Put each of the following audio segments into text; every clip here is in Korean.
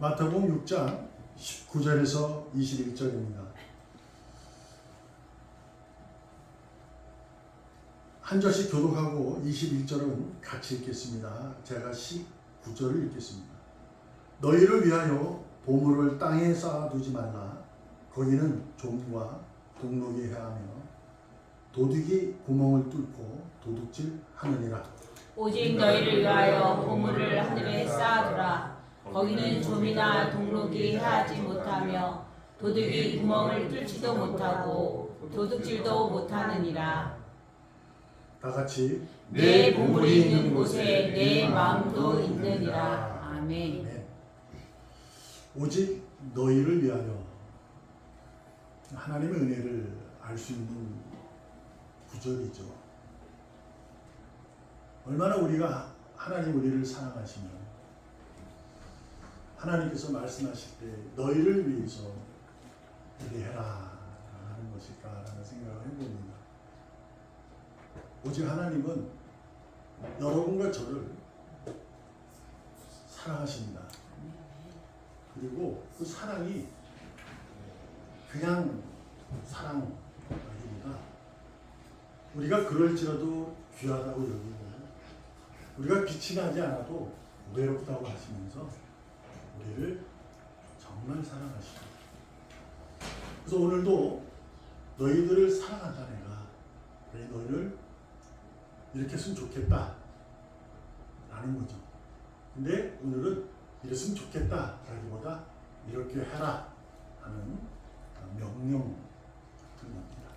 마태복음 6장 19절에서 21절입니다. 한 절씩 교독하고 21절은 같이 읽겠습니다. 제가 19절을 읽겠습니다. 너희를 위하여 보물을 땅에 쌓아두지 말라. 거기는 좀과 동록이 해하며 도둑이 구멍을 뚫고 도둑질 하느니라. 오직 너희를 위하여 보물을 하늘에 쌓아두라. 거기는 좀이나 동록이 해하지 못하며 도둑이 구멍을 뚫지도 못하고 도둑질도 못하느니라. 다 같이 내 보물이 있는 곳에 내 마음도 있느니라. 아멘. 네. 오직 너희를 위하여 하나님의 은혜를 알 수 있는 구절이죠. 얼마나 우리가 하나님 우리를 사랑하시면 하나님께서 말씀하실 때 너희를 위해서 이리 해라 하는 것일까라는 생각을 해봅니다. 오직 하나님은 여러분과 저를 사랑하십니다. 그리고 그 사랑이 그냥 사랑이기보다 우리가 그럴지라도 귀하다고 여기고 우리가 빛이 나지 않아도 외롭다고 하시면서 우리를 정말 사랑하시고, 그래서 오늘도 너희들을 사랑한다. 내가 너희를 이렇게 했으면 좋겠다 라는 거죠. 근데 오늘은 이랬으면 좋겠다 라기보다 이렇게 해라 하는 명령 같은 겁니다.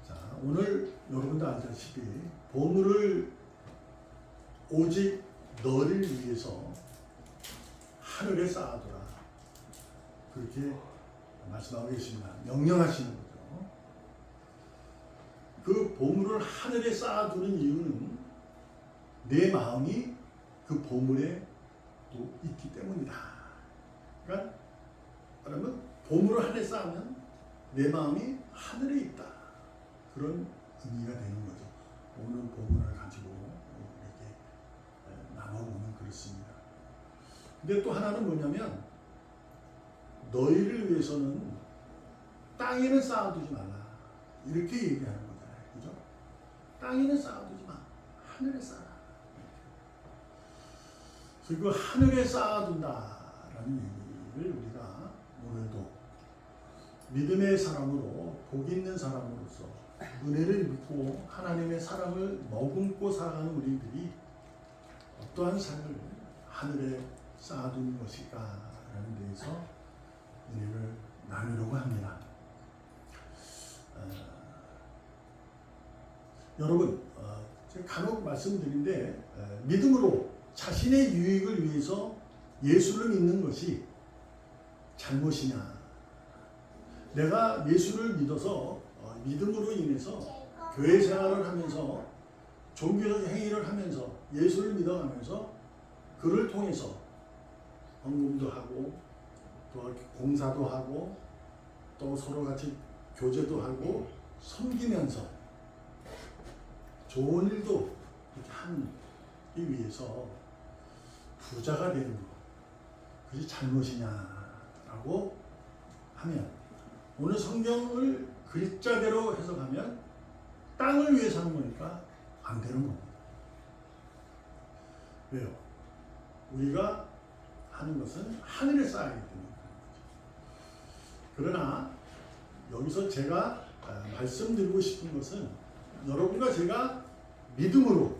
자, 오늘 여러분도 알다시피 보물을 오직 너를 위해서 하늘에 쌓아두라 그렇게 말씀하고 계십니다. 명령하시는 거죠. 그 보물을 하늘에 쌓아두는 이유는 내 마음이 그 보물에 또 있기 때문이다. 그러니까 그러면 보물을 하늘에 쌓으면 내 마음이 하늘에 있다. 그런 의미가 되는 거죠. 오늘 보물을 가지고 이렇게 나눠보면 그렇습니다. 근데 또 하나는 뭐냐면 너희를 위해서는 땅에는 쌓아두지 말라. 이렇게 얘기하는 거잖아요. 그죠? 땅에는 쌓아두지 마. 하늘에 쌓아. 그리고 하늘에 쌓아둔다라는 얘기를 우리가 오늘도 믿음의 사람으로 복 있는 사람으로서 은혜를 믿고 하나님의 사랑을 머금고 살아가는 우리들이 어떠한 삶을 하늘에 쌓아두는 것일까라는 데에서 은혜를 나누려고 합니다. 여러분, 제가 간혹 말씀드린데 믿음으로 자신의 유익을 위해서 예수를 믿는 것이 잘못이냐? 내가 예수를 믿어서 믿음으로 인해서 교회 생활을 하면서 종교적 행위를 하면서 예수를 믿어가면서 그를 통해서 헌금도 하고 또 공사도 하고 또 서로 같이 교제도 하고 섬기면서 좋은 일도 이렇게 하기 위해서 부자가 되는 것, 그게 잘못이냐라고 하면 오늘 성경을 글자대로 해석하면 땅을 위해서 하는 거니까 안 되는 겁니다. 왜요? 우리가 하는 것은 하늘에 쌓아야 되는 거죠. 그러나 여기서 제가 말씀드리고 싶은 것은 여러분과 제가 믿음으로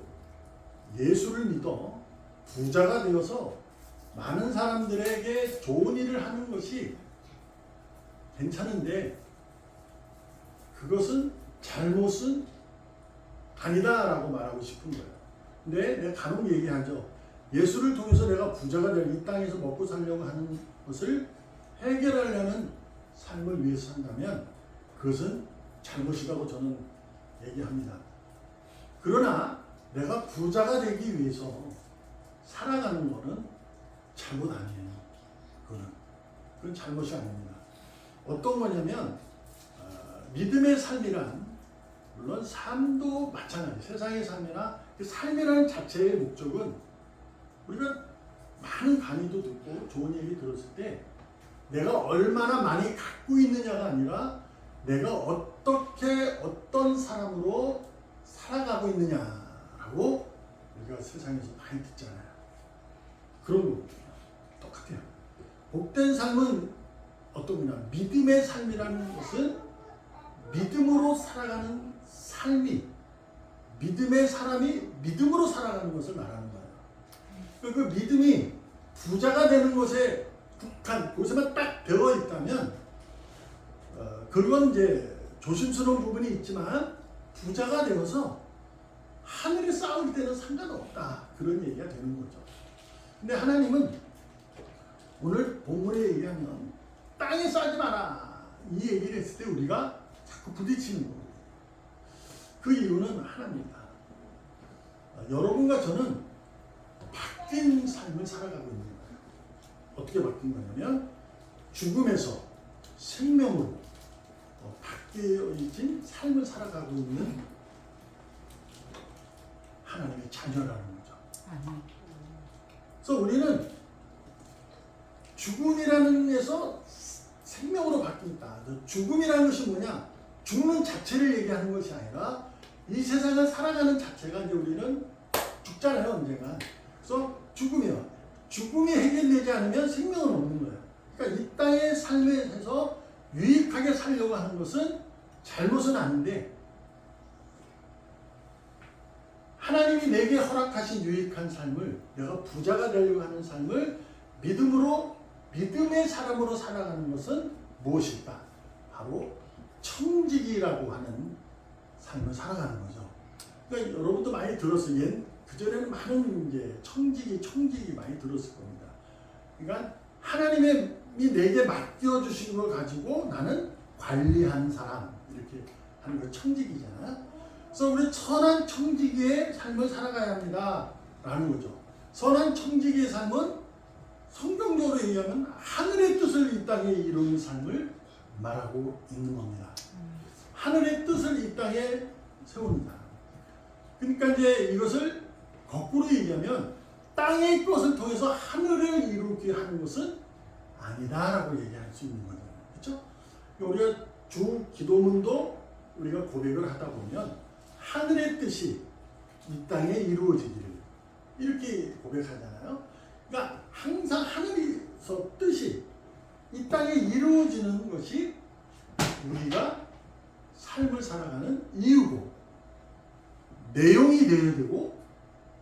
예수를 믿어 부자가 되어서 많은 사람들에게 좋은 일을 하는 것이 괜찮은데 그것은 잘못은 아니다라고 말하고 싶은 거예요. 근데 내가 간혹 얘기하죠. 예수를 통해서 내가 부자가 될 이 땅에서 먹고 살려고 하는 것을 해결하려는 삶을 위해서 산다면 그것은 잘못이라고 저는 얘기합니다. 그러나 내가 부자가 되기 위해서 살아가는 것은 잘못 아니에요. 그건 잘못이 아닙니다. 어떤 거냐면 믿음의 삶이란 물론 삶도 마찬가지. 세상의 삶이나 그 삶이라는 자체의 목적은 우리가 많은 강의도 듣고 좋은 얘기 들었을 때 내가 얼마나 많이 갖고 있느냐가 아니라 내가 어떻게 어떤 사람으로 살아가고 있느냐라고 우리가 세상에서 많이 듣잖아요. 그런 거 똑같아요. 복된 삶은 어떤 거냐? 믿음의 삶이라는 것은 믿음으로 살아가는 삶이 믿음의 사람이 믿음으로 살아가는 것을 말하는 거예요. 그 믿음이 부자가 되는 것에 국한, 거기서만 딱 되어 있다면 그건 이제 조심스러운 부분이 있지만 부자가 되어서 하늘에 쌓을 때는 상관없다. 그런 얘기가 되는 거죠. 근데 하나님은 오늘 본문에 얘기하면 땅에 쌓지 마라. 이 얘기를 했을 때 우리가 자꾸 부딪히는 거예요. 그 이유는 하나입니다. 여러분과 저는 바뀐 삶을 살아가고 있는 거예요. 어떻게 바뀐 거냐면 죽음에서 생명으로 바뀌어진 삶을 살아가고 있는 하나님의 자녀라는 거죠. 그래서 우리는 죽음이라는 데서 생명으로 바뀐다. 죽음이라는 것이 뭐냐? 죽는 자체를 얘기하는 것이 아니라 이 세상을 살아가는 자체가 이제 우리는 죽잖아요, 언젠가. 그래서 죽음이요. 죽음이 해결되지 않으면 생명은 없는 거예요. 그러니까 이 땅의 삶에서 유익하게 살려고 하는 것은 잘못은 아닌데 하나님이 내게 허락하신 유익한 삶을 내가 부자가 되려고 하는 삶을 믿음으로 믿음의 사람으로 살아가는 것은 무엇일까? 바로 청지기라고 하는 삶을 살아가는 거죠. 그러니까 여러분도 많이 들었어요. 그전에는 많은 이제 청지기 많이 들었을 겁니다. 그러니까 하나님이 내게 맡겨주신 걸 가지고 나는 관리하는 사람 이렇게 하는 거 청지기잖아요. 그래서 우리 선한 청지기의 삶을 살아가야 합니다. 라는 거죠. 선한 청지기의 삶은 성경적으로 얘기하면 하늘의 뜻을 이 땅에 이루는 삶을 말하고 있는 겁니다. 하늘의 뜻을 이 땅에 세웁니다. 그러니까 이제 이것을 거꾸로 얘기하면 땅의 것을 통해서 하늘을 이루게 하는 것은 아니다라고 얘기할 수 있는 거죠. 그렇죠? 우리가 주 기도문도 우리가 고백을 하다 보면 하늘의 뜻이 이 땅에 이루어지기를 이렇게 고백하잖아요. 그러니까 항상 하늘에서 뜻이 이 땅에 이루어지는 것이 우리가 삶을 살아가는 이유고 내용이 되어야 되고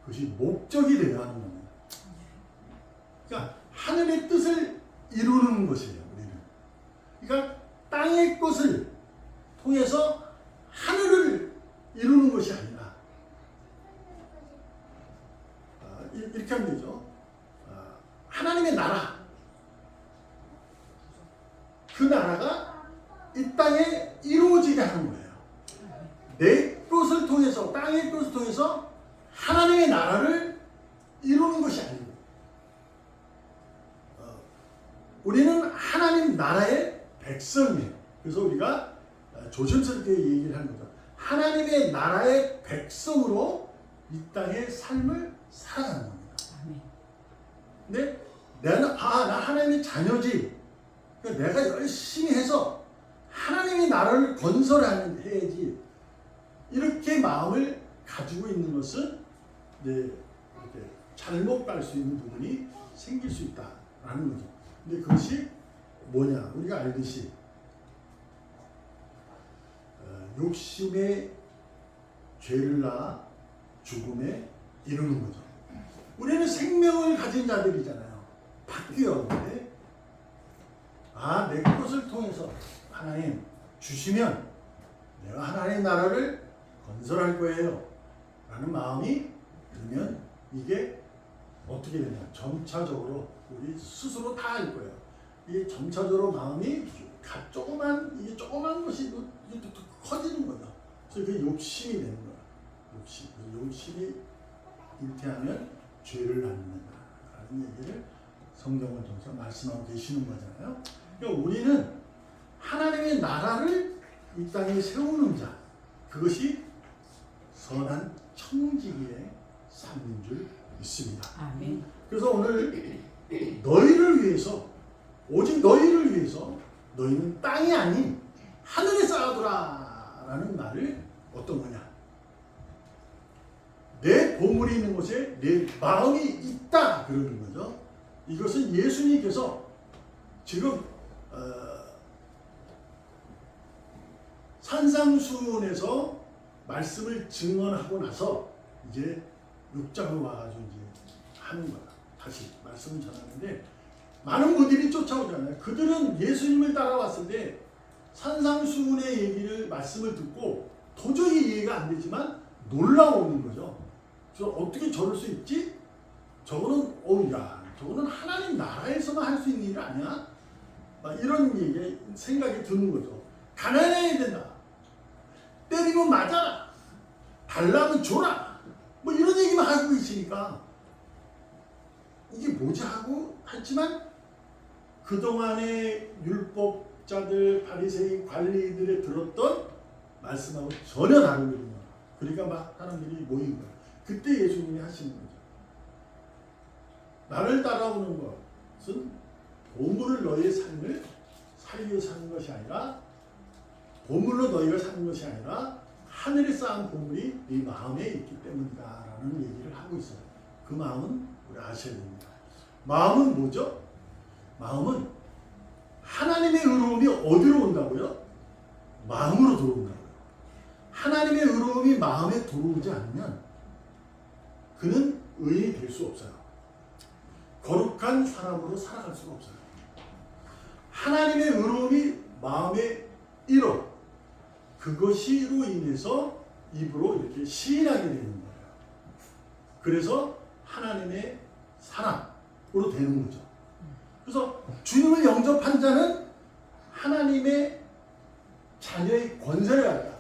그것이 목적이 되어야 하는 겁니다. 그러니까 하늘의 뜻을 이루는 것이에요. 우리는. 그러니까 땅의 것을 통해서 하늘을 이루는 것이 아니라 이렇게 하면 되죠. 하나님의 나라 그 나라가 이 땅에 이루어지게 하는 거예요. 내 것을 통해서 땅의 것을 통해서 하나님의 나라를 이루는 것이 아니고 우리는 하나님 나라의 백성이에요. 그래서 우리가 조심스럽게 얘기를 하는 거죠. 하나님의 나라의 백성으로 이 땅의 삶을 살아가는 겁니다. 근데 나 하나님의 자녀지. 그러니까 내가 열심히 해서 하나님의 나라를 건설해야지. 이렇게 마음을 가지고 있는 것은 이렇게 잘못 갈 수 있는 부분이 생길 수 있다라는 거죠. 근데 그것이 뭐냐? 우리가 알듯이 욕심의 죄를 낳아 죽음에 이르는 거죠. 우리는 생명을 가진 자들이잖아요. 바뀌었는데 내 것을 통해서 하나님 주시면 내가 하나님의 나라를 건설할 거예요 라는 마음이 들면 이게 어떻게 되냐? 점차적으로 우리 스스로 다 알 거예요. 이게 점차적으로 마음이 조그만 것이 이게 또 커지는 거죠. 그래서 그 욕심이 되는 거예요. 욕심이 잉태하면 죄를 낳는다라는 얘기를 성경을 통해서 말씀하고 계시는 거잖아요. 그러니까 우리는 하나님의 나라를 이 땅에 세우는 자, 그것이 선한 청지기의 삶인 줄 있습니다. 아멘. 그래서 오늘 너희를 위해서, 오직 너희를 위해서 너희는 땅이 아닌 하늘에 쌓아두라 라는 말을 어떤 거냐, 내 보물이 있는 곳에 내 마음이 있다 그러는 거죠. 이것은 예수님께서 지금 산상수훈에서 말씀을 증언하고 나서 이제 6장을 와가지고 이제 하는 거야. 다시 말씀을 전하는데 많은 분들이 쫓아오잖아요. 그들은 예수님을 따라왔을 때 산상수훈의 얘기를, 말씀을 듣고 도저히 이해가 안 되지만 놀라오는 거죠. 저 어떻게 저럴 수 있지? 저거는 야, 저거는 하나님 나라에서만 할 수 있는 일 아니야? 막 이런 얘기, 생각이 드는 거죠. 가난해야 된다. 때리면 맞아라. 달라면 줘라. 뭐 이런 얘기만 하고 있으니까 이게 뭐지 하고 했지만 그동안의 율법자들, 바리새인, 관리들의 들었던 말씀하고 전혀 다르거든요. 그러니까 막 사람들이 모인 거예요. 그때 예수님이 하시는 거죠. 나를 따라오는 것은 보물을 너희의 삶을 살려 사는 것이 아니라, 보물로 너희가 사는 것이 아니라 하늘에 쌓은 보물이 네 마음에 있기 때문이다 라는 얘기를 하고 있어요. 그 마음은 우리 아셔야 됩니다. 마음은 뭐죠? 마음은 하나님의 의로움이 어디로 온다고요? 마음으로 들어온다고요. 하나님의 의로움이 마음에 들어오지 않으면 그는 의인이 될 수 없어요. 거룩한 사람으로 살아갈 수가 없어요. 하나님의 의로움이 마음에 일어, 그것이로 인해서 입으로 이렇게 시인하게 되는 거예요. 그래서 하나님의 사람으로 되는 거죠. 그래서 주님을 영접한 자는 하나님의 자녀의 권세를 갖다.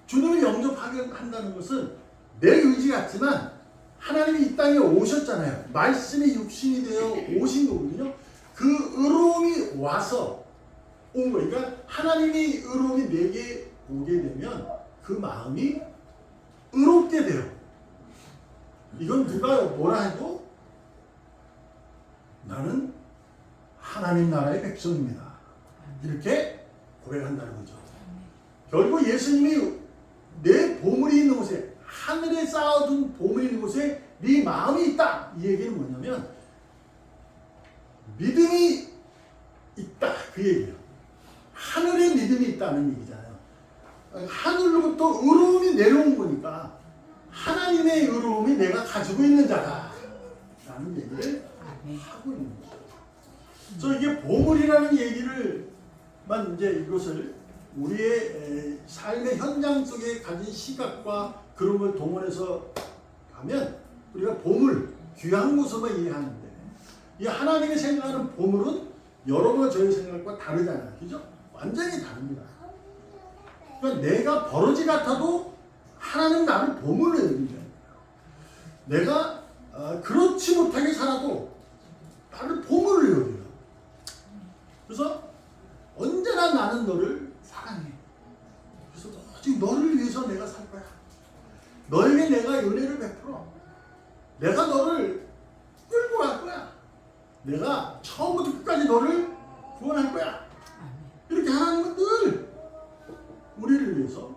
주님을 영접하게 한다는 것은 내 의지 같지만 하나님이 이 땅에 오셨잖아요. 말씀이 육신이 되어 오신 거거든요. 그 의로움이 와서 온 거예요. 그러니까 하나님의 의로움이 내게 오게 되면 그 마음이 의롭게 돼요. 이건 누가 뭐라 해도 나는 하나님 나라의 백성입니다. 이렇게 고백한다는 거죠. 결국 예수님이 내 보물이 있는 곳에, 하늘에 쌓아둔 보물이 있는 곳에 네 마음이 있다. 이 얘기는 뭐냐면 믿음이 있다. 그 얘기예요. 하늘에 믿음이 있다는 얘기잖아요. 하늘로부터 의로움이 내려온 거니까 하나님의 의로움이 내가 가지고 있는 자다 라는 얘기를 하고 있는 거죠. 그래서 이게 보물이라는 얘기를만 이제 이것을 우리의 삶의 현장 속에 가진 시각과 그런 걸 동원해서 가면 우리가 보물, 귀한 모습을 이해하는데, 이 하나님이 생각하는 보물은 여러분과 저의 생각과 다르잖아요. 그죠? 완전히 다릅니다. 그러니까 내가 버러지 같아도 하나님 나를 보물로 여긴다. 내가 그렇지 못하게 살아도 나를 보물로 여겨요. 그래서 언제나 나는 너를 사랑해. 그래서 오직 너를 위해서 내가 살 거야. 너에게 내가 은혜를 베풀어. 내가 너를 끌고 갈 거야. 내가 처음부터 끝까지 너를 구원할 거야. 이렇게 하나님은 늘 우리를 위해서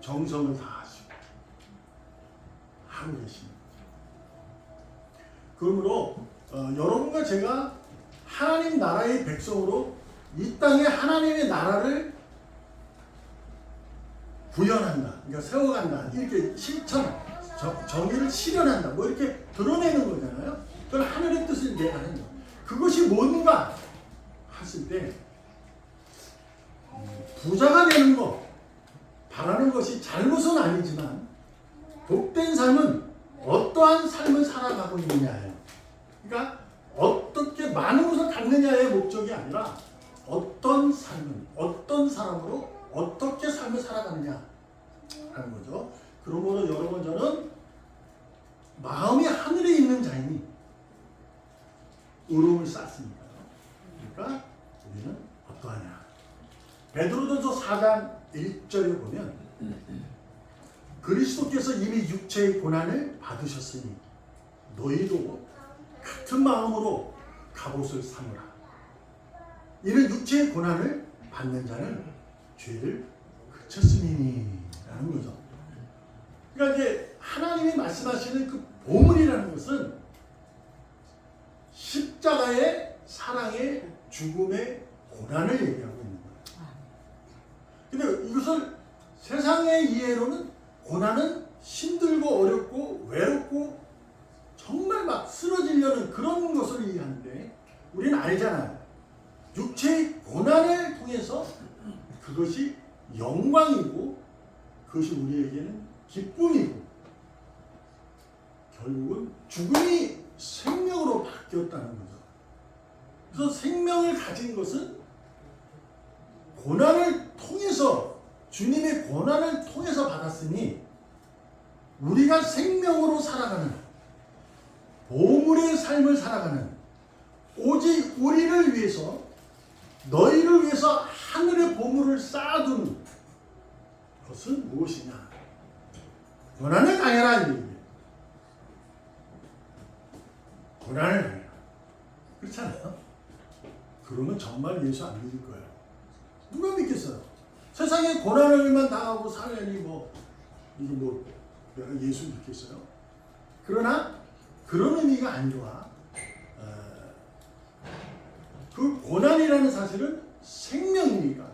정성을 다하시고 하고 계십니다. 그러므로 여러분과 제가 하나님 나라의 백성으로 이 땅에 하나님의 나라를 구현한다, 그러니까 세워간다, 이렇게 실천, 정의를 실현한다, 뭐 이렇게 드러내는 거잖아요. 그걸 하늘의 뜻을 내가 하는 거. 그것이 뭔가 했을 때 부자가 되는 거 바라는 것이 잘못은 아니지만 복된 삶은 어떠한 삶을 살아가고 있느냐예요. 그러니까 어떻게 많은 것을 갖느냐의 목적이 아니라 어떤 삶은, 어떤 사람으로 어떻게 삶을 살아가느냐 하는 거죠. 그러므로 여러분, 저는 마음이 하늘에 있는 자이니 의로움을 쌓습니다. 그러니까 우리는 어떠하냐. 베드로전서 4장 1절에 보면 그리스도께서 이미 육체의 고난을 받으셨으니 너희도 같은 마음으로 갑옷을 삼으라. 이는 육체의 고난을 받는 자는 죄를 그쳤으니 라는 거죠. 그러니까 이제 하나님이 말씀하시는 그 보물이라는 것은 십자가의 사랑의 죽음의 고난을 얘기하고 있는 거예요. 근데 이것을 세상의 이해로는 고난은 힘들고 어렵고 외롭고 정말 막 쓰러지려는 그런 것을 이해하는데 우리는 알잖아요. 육체의 고난을 통해서 그것이 영광이고 그것이 우리에게는 기쁨이고 결국은 죽음이 생명으로 바뀌었다는 거죠. 그래서 생명을 가진 것은 고난을 통해서 주님의 고난을 통해서 받았으니 우리가 생명으로 살아가는 보물의 삶을 살아가는 오직 우리를 위해서 너희를 위해서 하늘의 보물을 쌓아둔 것은 무엇이냐? 고난을 당해라 이 얘기예요. 고난을 당해라. 그렇잖아요? 그러면 정말 예수 안 믿을 거예요. 누가 믿겠어요? 세상에 고난을만 당하고 살려니 이게 내가 예수 믿겠어요? 그러나 그런 의미가 아니라 그 고난이라는 사실은 생명이니까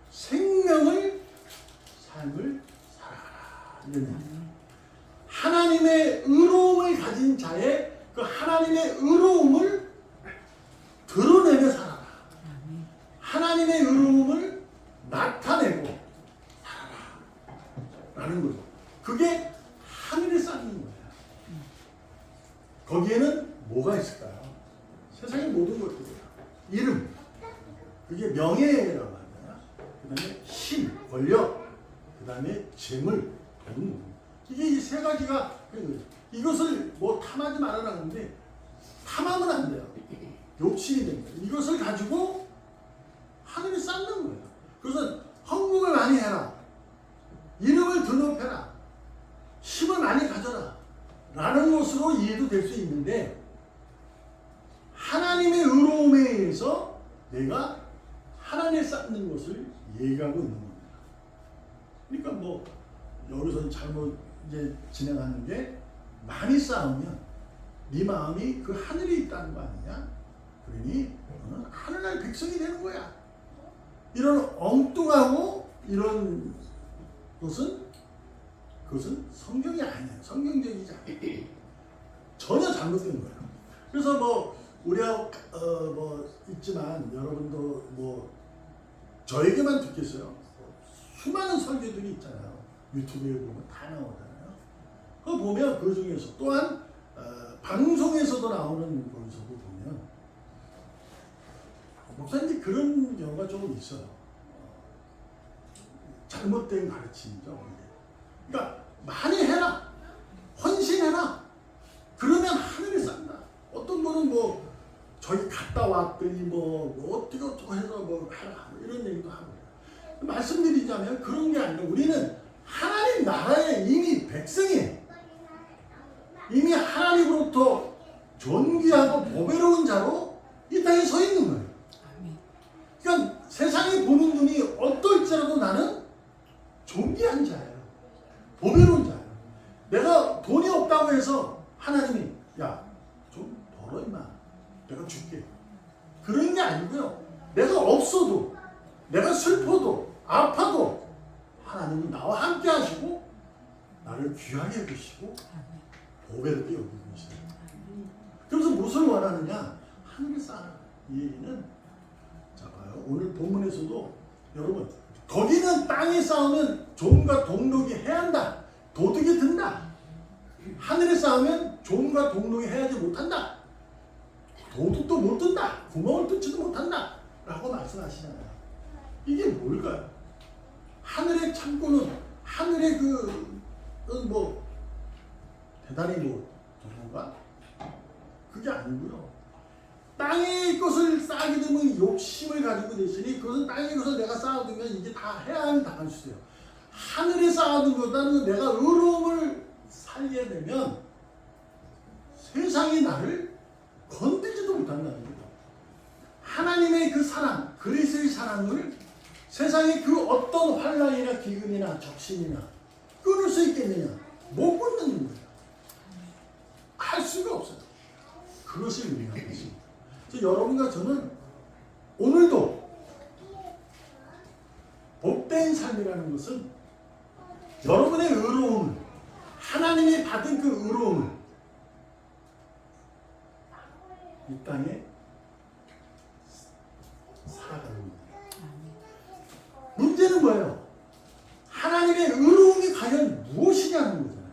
생명을 삶을 살아가라 이런 얘기예요. 하나님의 의로움을 가진 자의 그 하나님의 의로움을 드러내며 살아라. 하나님의 의로움을 나타내고 살아라 라는 거죠. 그게 하늘에 쌓는 거예요. 거기에는 뭐가 있을까요? 세상의 모든 것들이에요. 이름, 그게 명예라고 하잖아요. 그 다음에 힘, 권력, 그 다음에 재물, 돈. 이게 이 세 가지가 이것을 탐하지 말아라는데 탐하면 안 돼요. 욕심이 됩니다. 이것을 가지고 하늘에 쌓는 거예요. 그래서 헌금을 많이 해라. 이름을 드높여라. 힘을 많이 가져라. 라는 것으로 이해도 될 수 있는데 하나님의 의로움에 의해서 내가 하나님에 쌓는 것을 얘기하고 있는 겁니다. 그러니까 여기서 잘못 이제 진행하는 게 많이 쌓으면 네 마음이 그 하늘에 있다는 거 아니냐? 그러니 하늘날 백성이 되는 거야. 이런 엉뚱하고 이런 것은 그것은 성경이 아니에요. 성경적이지 않아요. 전혀 잘못된 거예요. 그래서 우리가 있지만 여러분도 저에게만 듣겠어요. 수많은 설교들이 있잖아요. 유튜브에 보면 다 나오잖아요. 그거 보면 그 중에서 또한 방송에서도 나오는 거기서도 보면 목사님 그런 경우가 조금 있어요. 잘못된 가르침이죠. 그러니까 많이 해라. 헌신해라. 그러면 하늘에 싼다. 어떤 분은 저기 갔다 왔더니 어떻게 해서 해라. 이런 얘기도 하고. 말씀드리자면 그런 게 아니라 우리는 하나님 나라의 이미 백성이에요. 이미 하나님으로부터 존귀하고 보배로운 자로 이 땅에 서 있는 거예요. 그러니까 세상이 보는 눈이 어떨지라도 나는 존귀한 자예요. 보배로운 자예요. 내가 돈이 없다고 해서 하나님이 좀 벌어 임마. 내가 줄게. 그런 게 아니고요. 내가 없어도 내가 슬퍼도 아파도 하나님은 나와 함께 하시고 나를 귀하게 여기시고 보배롭게 여기고 계시다. 그래서 무엇을 원하느냐? 하늘에 쌓아. 이 얘기는 자 봐요. 오늘 본문에서도 여러분 거기는 땅에 쌓으면 종과 동록이 해한다. 도둑이 든다. 하늘에 쌓으면 종과 동록이 해하지 못한다. 도둑도 못 든다. 구멍을 뚫지도 못한다. 라고 말씀하시잖아요. 이게 뭘까요? 하늘의 창고는 하늘의 대단히 좋은가? 그게 아니고요. 땅의 것을 쌓게 되면 욕심을 가지고 되시니 그것은 땅의 것을 내가 쌓아두면 이게 다 해야 당할 수 있어요. 하늘에 쌓아둔 것보다는 내가 의로움을 살게 되면 세상이 나를 건들지도 못한다는 거예요. 하나님의 그 사랑, 그리스도의 사랑을 세상의 그 어떤 환난이나 기근이나 적신이나 끊을 수 있겠느냐? 못 끊는 거예요. 할 수가 없어요. 그것을 의미하고 있습니다. 그래서 여러분과 저는 오늘도 복된 삶이라는 것은 여러분의 의로움을, 하나님이 받은 그 의로움을 이 땅에 살아가는 겁니다. 문제는 뭐예요? 하나님의 의로움이 과연 무엇이냐는 거잖아요.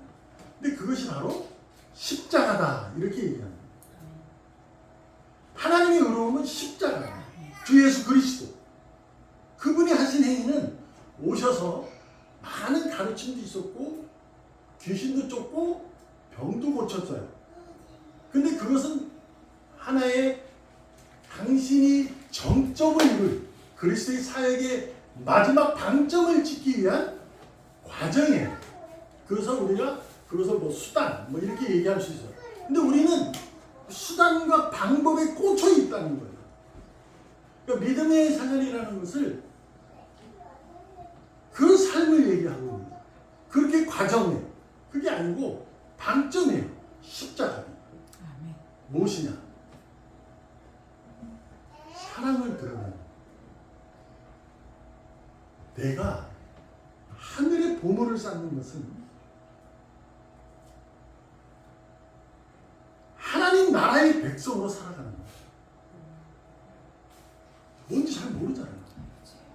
근데 그것이 바로 십자가다 이렇게 얘기합니다. 하나님의 의로움은 십자가예요. 주 예수 그리스도 그분이 하신 행위는 오셔서 많은 가르침도 있었고 귀신도 쫓고 병도 고쳤어요. 근데 그것은 하나의 당신이 정점을 이룰 그리스도의 사역의 마지막 방점을 찍기 위한 과정이에요. 그래서 우리가 그것을 뭐 수단 뭐 이렇게 얘기할 수 있어요. 근데 우리는 수단과 방법에 꽂혀 있다는 거예요. 그러니까 믿음의 생활이라는 것을 그 삶을 얘기하고 있는 거예요. 그렇게 과정이에요. 그게 아니고 방점이에요. 십자가. 무엇이냐? 사랑을 드러내는 내가 하늘의 보물을 쌓는 것은 하나님 나라의 백성으로 살아가는 거예요. 뭔지 잘 모르잖아요.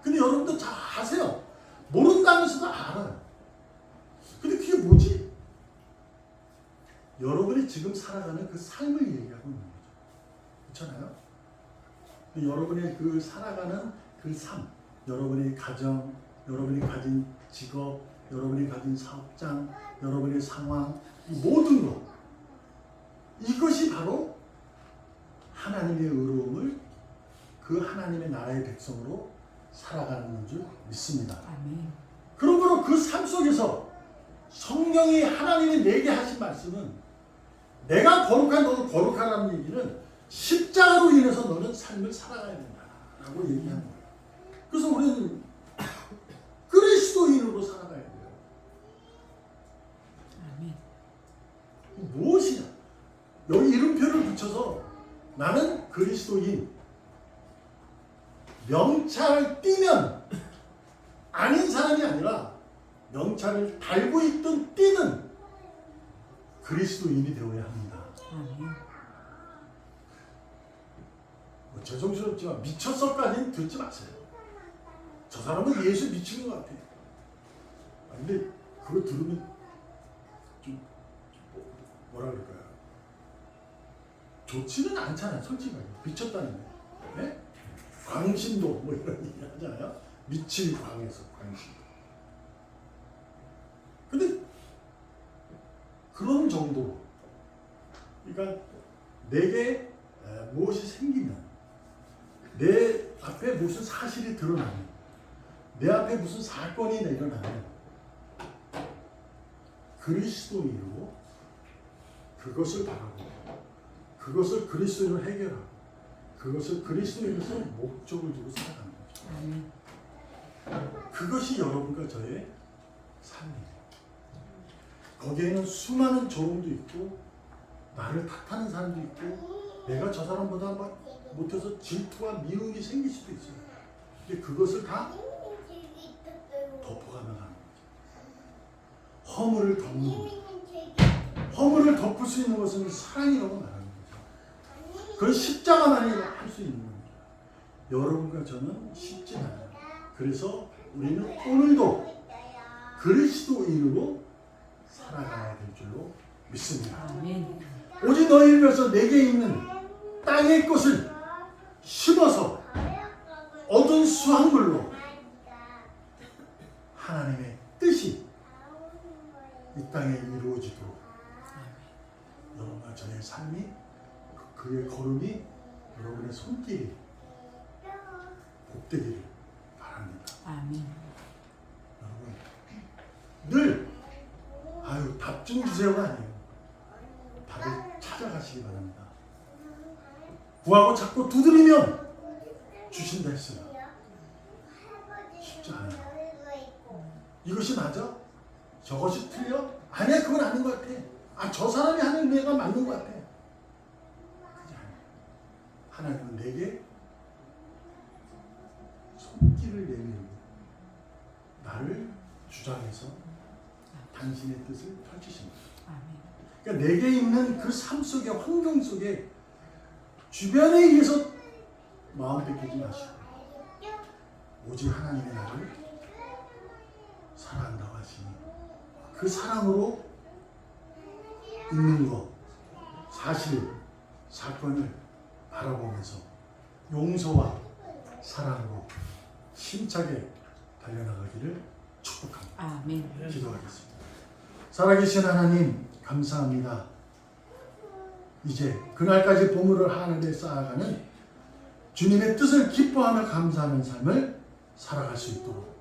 근데 여러분도 잘 아세요. 모른다면서도 알아요. 근데 그게 뭐지? 여러분이 지금 살아가는 그 삶을 얘기하고 있는 거죠. 그렇잖아요? 여러분의 그 살아가는 그 삶, 여러분의 가정, 여러분이 가진 직업, 여러분이 가진 사업장, 여러분의 상황, 이 모든 것 이것이 바로 하나님의 의로움을 그 하나님의 나라의 백성으로 살아가는 줄 믿습니다. 아멘. 그러므로 그 삶 속에서 성령이 하나님이 내게 하신 말씀은 내가 거룩한 너는 거룩하라는 얘기는 십자가로 인해서 너는 삶을 살아가야 된다라고 얘기하는 거예요. 그래서 우리는 그리스도인으로 살아가야 돼요. 아멘. 무엇이냐? 여기 이름표를 붙여서 나는 그리스도인. 명찰을 띠면 아닌 사람이 아니라 명찰을 달고 있든 띠든 그리스도인이 되어야 합니다. 아멘. 뭐 죄송스럽지만 미쳤어까지는 듣지 마세요. 저 사람은 예수 미치는 것 같아요. 근데 그거 들으면 좀 뭐라 그럴까요? 좋지는 않잖아요. 솔직하게 미쳤다는 거. 네? 광신도 뭐 이런 얘기 하잖아요. 미칠 광에서 광신도. 근데 그런 정도. 그러니까 내게 무엇이 생기면 내 앞에 무슨 사실이 드러나면 내 앞에 무슨 사건이 일어나면 그리스도인으로 그것을 바라고 그것을 그리스도인으로 해결하고 그것을 그리스도인에서 목적을 두고 살아가는 거죠. 아멘. 그것이 여러분과 저의 삶이에요. 거기에는 수많은 조롱도 있고 나를 탓하는 사람도 있고 내가 저 사람보다 막 못해서 질투와 미움이 생길 수도 있어요. 근데 그것을 다 덮어가며 가는 거죠. 허물을 덮는 거죠. 허물을 덮을 수 있는 것은 사랑이라고 말하는 거죠. 그건 십자가만이 할 수 있는 겁니다. 여러분과 저는 쉽지 않아요. 그래서 우리는 오늘도 그리스도인으로 살아가야 될 줄로 믿습니다. 아멘. 오직 너희를 위해서 내게 있는 땅의 것을 심어서 얻은 수확물로 하나님의 뜻이 이 땅에 이루어지도록 여러분과 저의 삶이 그의 걸음이 여러분의 손길이 복되기를 바랍니다. 아멘. 여러분 밥 좀 주세요가 아니에요. 밥을 찾아가시기 바랍니다. 구하고 자꾸 두드리면 주신다 했어요. 쉽지 않아요. 이것이 맞아? 저것이 틀려? 아니야, 그건 아닌 것 같아. 저 사람이 하는 은혜가 맞는 것 같아. 하나님은 내게 손길을 내밀고 나를 주장해서 당신의 뜻을 펼치십니다. 그러니까 내게 있는 그 삶 속에, 환경 속에 주변에 의해서 마음 뺏기지 마시고 오직 하나님의 나를 사랑한다고 하시니 그 사랑으로 있는 것, 사실, 사건을 바라보면서 용서와 사랑으로 힘차게 달려나가기를 축복합니다. 아멘. 기도하겠습니다. 살아계신 하나님 감사합니다. 이제 그날까지 보물을 하늘에 쌓아가는 주님의 뜻을 기뻐하며 감사하는 삶을 살아갈 수 있도록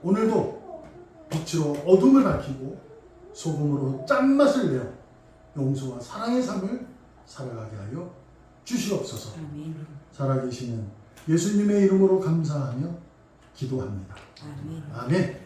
오늘도 빛으로 어둠을 밝히고 소금으로 짠맛을 내어 용서와 사랑의 삶을 살아가게 하여 주시옵소서. 아멘. 살아계시는 예수님의 이름으로 감사하며 기도합니다. 아멘. 아멘.